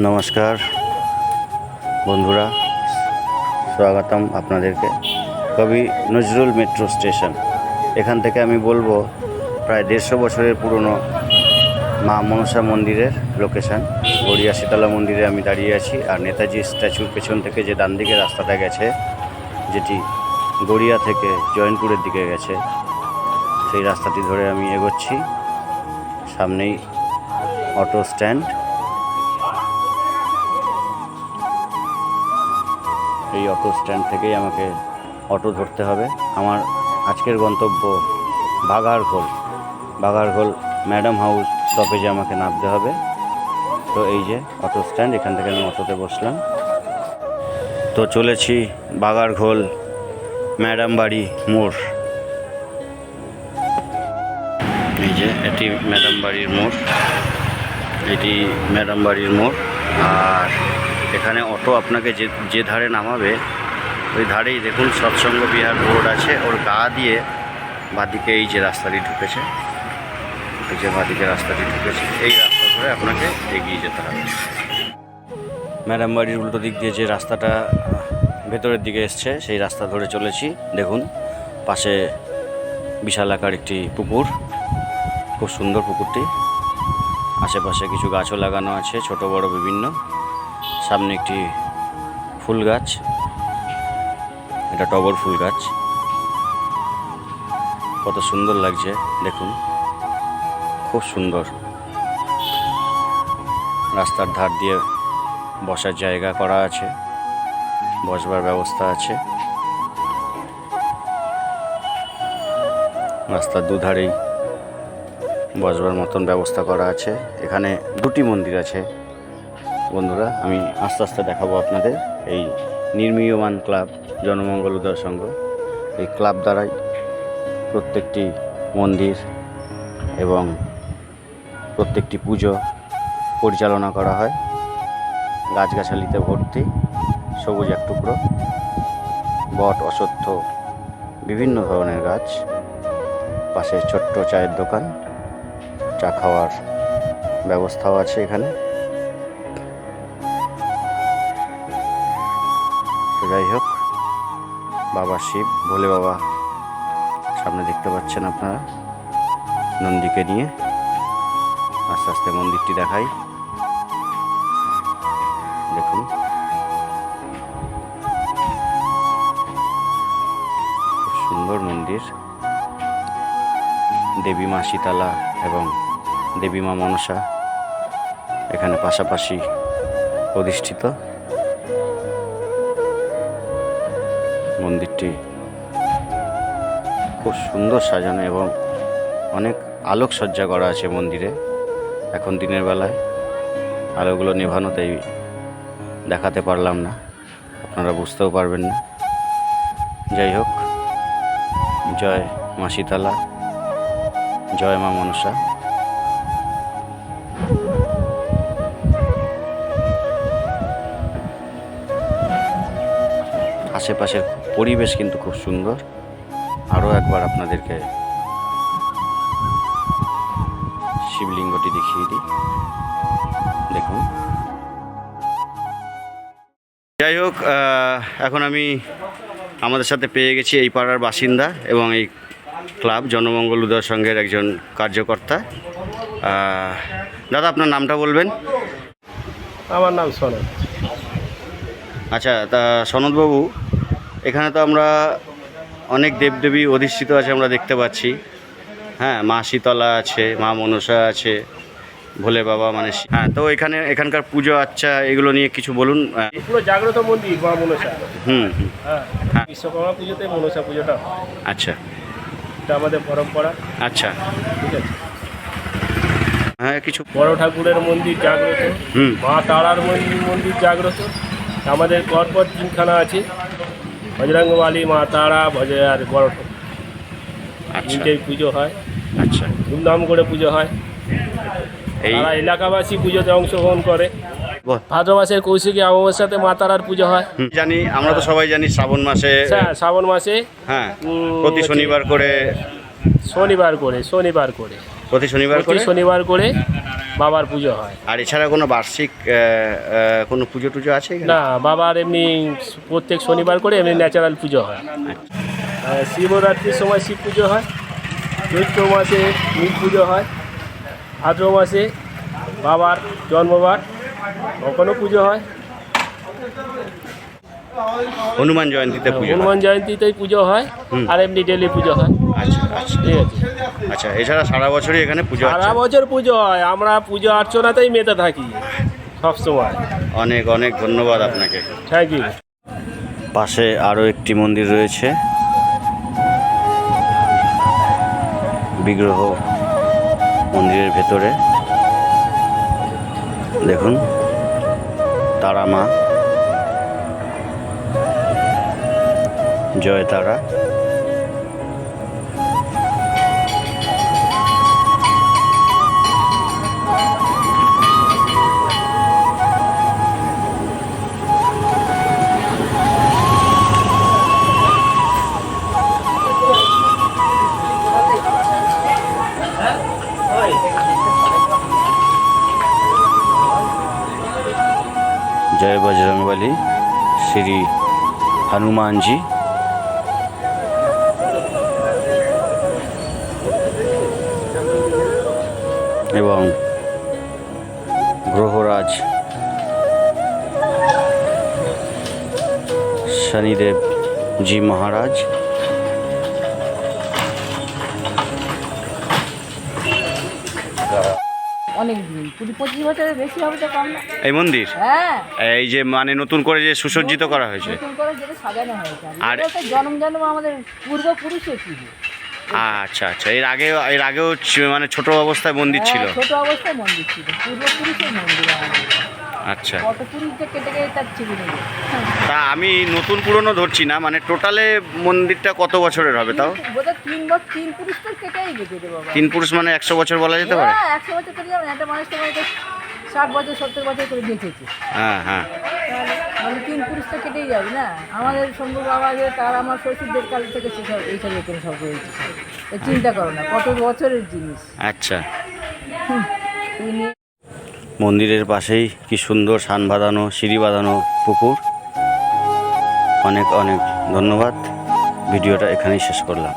নমস্কার বন্ধুরা, স্বাগতম আপনাদেরকে কবি নজরুল মেট্রো স্টেশন। এখান থেকে আমি বলবো প্রায় 150 বছরের পুরনো মা মনসা মন্দিরের লোকেশান। গড়িয়া শীতলা মন্দিরে আমি দাঁড়িয়ে আছি, আর নেতাজি স্ট্যাচুর পেছন থেকে যে ডান দিকে রাস্তাটা গেছে, যেটি গড়িয়া থেকে জয়নপুরের দিকে গেছে, সেই রাস্তাটি ধরে আমি এগোচ্ছি। সামনেই অটো স্ট্যান্ড। এই অটো স্ট্যান্ড থেকেই আমাকে অটো ধরতে হবে। আমার আজকের গন্তব্য বাঘারঘোল ম্যাডাম হাউস স্টপেজে আমাকে নামতে হবে। তো এই যে অটো স্ট্যান্ড, এখান থেকে আমি অটোতে বসলাম। তো চলেছি বাঘারঘোল ম্যাডাম বাড়ি মোড়। এই যে এটি ম্যাডাম বাড়ির মোড়। আর এখানে অটো আপনাকে যে ধারে নামাবে, ওই ধারেই দেখুন সৎসঙ্গ বিহার বোর্ড আছে। ওর গা দিয়ে বাঁদিকে এই যে রাস্তাটি ঢুকেছে, এই রাস্তা ধরে আপনাকে এগিয়ে যেতে হবে। ম্যাডাম বাড়ির উল্টো দিক দিয়ে যে রাস্তাটা ভেতরের দিকে এসছে, সেই রাস্তা ধরে চলেছি। দেখুন পাশে বিশাল আকার একটি পুকুর, খুব সুন্দর পুকুরটি। আশেপাশে কিছু গাছও লাগানো আছে, ছোট বড় বিভিন্ন। সামনে একটি ফুল গাছ, এটা টগর ফুল গাছ। কত সুন্দর লাগছে দেখুন, খুব সুন্দর। রাস্তার ধার দিয়ে বসার জায়গা করা আছে, বসবার ব্যবস্থা আছে। রাস্তার দুধারেই বসবার মতন ব্যবস্থা করা আছে। এখানে দুটি মন্দির আছে বন্ধুরা, আমি আস্তে আস্তে দেখাবো আপনাদের। এই নির্মীয়মান ক্লাব জনমঙ্গল উদয় সংঘ, এই ক্লাব দ্বারাই প্রত্যেকটি মন্দির এবং প্রত্যেকটি পুজো পরিচালনা করা হয়। গাছগাছালিতে ভর্তি, সবুজ এক টুকরো, বট, অশ্বত্থ, বিভিন্ন ধরনের গাছ। পাশে ছোট্ট চায়ের দোকান, চা খাওয়ার ব্যবস্থাও আছে এখানে। যাই হোক, বাবা শিব, ভোলে বাবা সামনে দেখতে পাচ্ছেন আপনারা, নন্দীকে নিয়ে। আস্তে আস্তে মন্দিরটি দেখাই, দেখুন খুব সুন্দর মন্দির। দেবী মা শীতলা এবং দেবী মা মনসা এখানে পাশাপাশি অধিষ্ঠিত। মন্দিরটি খুব সুন্দর সাজানো এবং অনেক আলোকসজ্জা করা আছে মন্দিরে। এখন দিনের বেলায় আলোগুলো নেভানোতেই দেখাতে পারলাম না, আপনারা বুঝতেও পারবেন না। যাই হোক, জয় মা শীতলা, জয় মা মনসা। আশেপাশের পরিবেশ কিন্তু খুব সুন্দর। আরও একবার আপনাদেরকে শিবলিঙ্গটি দেখিয়ে দিই, দেখুন। যাই হোক, এখন আমি আমাদের সাথে পেয়ে গেছি এই পাড়ার বাসিন্দা এবং এই ক্লাব জনমঙ্গল উদয় সংঘের একজন কার্যকর্তা। দাদা, আপনার নামটা বলবেন? আমার নাম সনদ। আচ্ছা, তা সনদবাবু, এখানে তো আমরা অনেক দেবদেবী অধিষ্ঠিত আছে আমরা দেখতে পাচ্ছি। হ্যাঁ, মা শীতলা আছে, মা মনসা আছে, ভোলে বাবা মানে। হ্যাঁ, তো এখানকার পুজো আচ্ছা এগুলো নিয়ে কিছু বলুন। পুরো জাগ্রত মন্দির মা মনসা। হ্যাঁ, বিশ্বকর্মা পুজোতে মনসা পুজোটা। আচ্ছা, এটা আমাদের পরম্পরা। আচ্ছা, ঠিক আছে। হ্যাঁ, কিছু বড় ঠাকুরের মন্দির জাগ্রত, মা তারার মন্দির জাগ্রত। আমাদের পরপর তিনখানা আছে, বজরঙ্গবালী, মা তারা, আর বড় ঠাকুর। তিনটেই পুজো হয়। আচ্ছা, ধুমধাম করে পুজো হয়। তারা এলাকাবাসী পুজোতে অংশগ্রহণ করে। ভাদ্র মাসের কৌশিকী অমাবস্যাতে মা তারার পুজো হয়। জানি, আমরা তো সবাই জানি শ্রাবণ মাসে। শ্রাবণ মাসে, হ্যাঁ, প্রতি শনিবার করে প্রতি শনিবার করে বাবার পুজো হয়। আর এছাড়া কোনো বার্ষিক কোনো পুজো টুজো আছে এখানে? না, বাবার এমনি প্রত্যেক শনিবার করে এমনি ন্যাচারাল পুজো হয়। শিবরাত্রির সময় শিব পুজো হয়, চৈত্র মাসে নীল পুজো হয়, ভাদ্র মাসে বাবার জন্মবার ওখানে পুজো হয়, হনুমান জয়ন্তীতে পুজো হয়। হনুমান জয়ন্তীতেই পুজো হয়, হুম। আর এমনি ডেলি পুজো হয়। আচ্ছা আচ্ছা ঠিক আছে, আচ্ছা, এছাড়া সারা বছরই এখানে পুজো সারা হচ্ছে? বছর পুজো হয়, আমরা পুজো অর্চনাতেই মেতে থাকি সব সময়। অনেক অনেক ধন্যবাদ আপনাকে। Thank you. পাশে আরও একটি মন্দির রয়েছে, বিগ্রহ মন্দিরের ভেতরে দেখুন তারা মা, জয় তারা। जय बजरंगबली, श्री हनुमान जी। এবং গ্রহরাজ শনিদেব জি মহারাজ। অনেক দিন 20-25 বছরের বেশি হবে তো কম না। এই মন্দির হ্যাঁ, এই যে মানে নতুন করে যে সুসজ্জিত করা হয়েছে। নতুন করে যেটা সাজানো হয়েছে আর- আর এটা তো জন্ম জন্ম আমাদের পূর্বপুরুষের পুজো। আচ্ছা আচ্ছা, এর আগেও মানে ছোট অবস্থায় মন্দির ছিল? হ্যাঁ, ছোট অবস্থায় মন্দির ছিল, পূর্বপুরুষের মন্দির আমাদের। আচ্ছা, কত পুরুষ যে কেটে কেটে তার ছিল না। তা আমি নতুন পুরনো ধরছি না, মানে টোটালে মন্দিরটা কত বছরের হবে তাও? বোধহয় 3 পুরুষ তো কেটেই গেছে রে বাবা। 3 পুরুষ মানে 100 বছর বলা যেতে পারে? হ্যাঁ, 100 বছর কেটে যাবে না, একটা মানুষ তো 60 বছর 70 বছর করে বেঁচেছে। হ্যাঁ হ্যাঁ। মানে 3 পুরুষ তো কেটেই যাবে না। আমাদের শম্ভু বাবা যে তার আমার শ্বশুরদের কাল থেকে সেসব এইসব এখানে সব রয়েছে। তো চিন্তা করো না কত বছরের জিনিস। আচ্ছা, তুই নিয়ে মন্দিরের পাশেই কি সুন্দর সান বাঁধানো, সিঁড়ি বাঁধানো পুকুর। অনেক অনেক ধন্যবাদ। ভিডিওটা এখানেই শেষ করলাম।